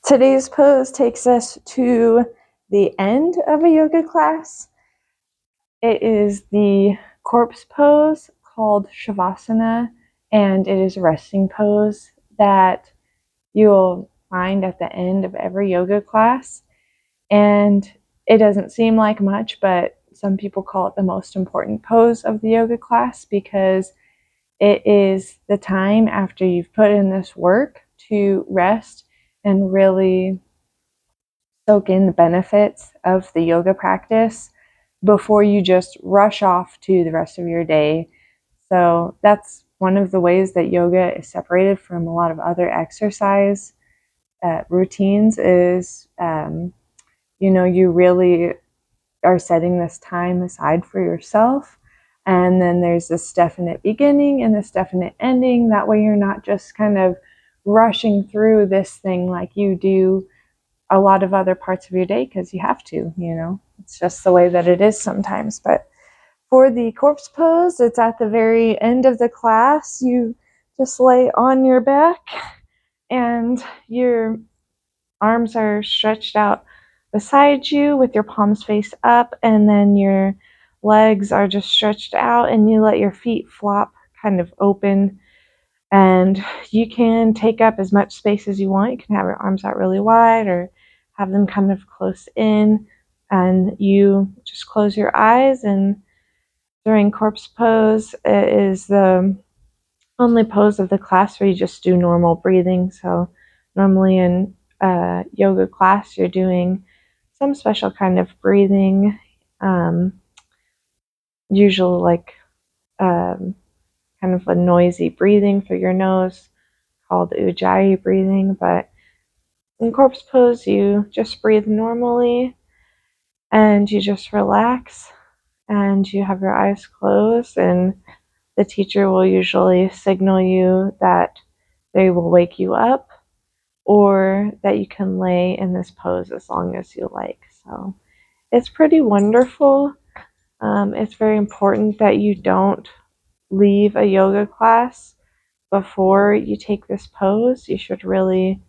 Today's pose takes us to the end of a yoga class. It is the corpse pose called savasana, and it is a resting pose that you'll find at the end of every yoga class. And it doesn't seem like much, but some people call it the most important pose of the yoga class because it is the time after you've put in this work to rest and really soak in the benefits of the yoga practice before you just rush off to the rest of your day. So that's one of the ways that yoga is separated from a lot of other exercise routines is, you really are setting this time aside for yourself. And then there's this definite beginning and this definite ending. That way you're not just kind of rushing through this thing like you do a lot of other parts of your day because you have to, it's just the way that it is sometimes. But for the corpse pose, it's at the very end of the class. You just lay on your back and your arms are stretched out beside you with your palms face up, and then your legs are just stretched out, and you let your feet flop kind of open. And you can take up as much space as you want. You can have your arms out really wide or have them kind of close in. And you just close your eyes. And during corpse pose, it is the only pose of the class where you just do normal breathing. So normally in yoga class, you're doing some special kind of breathing, usually like kind of a noisy breathing through your nose called ujjayi breathing. But in corpse pose, you just breathe normally and you just relax and you have your eyes closed, and the teacher will usually signal you that they will wake you up or that you can lay in this pose as long as you like. So it's pretty wonderful. It's very important that you don't leave a yoga class before you take this pose. You should really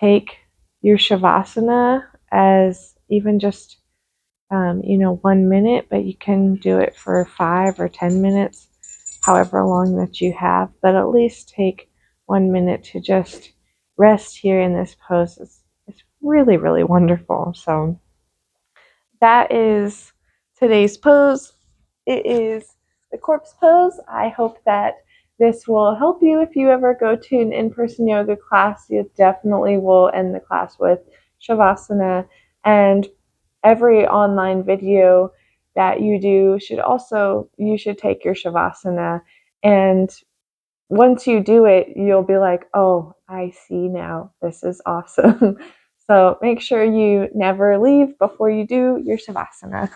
take your shavasana as even just 1 minute, but you can do it for 5 or 10 minutes, however long that you have. But at least take 1 minute to just rest here in this pose. It's really, really wonderful. So that is today's pose. It is the corpse pose. I hope that this will help you if you ever go to an in-person yoga class. You definitely will end the class with shavasana, and every online video that you do you should take your shavasana, and once you do it, you'll be like, oh, I see now. This is awesome. So make sure you never leave before you do your savasana.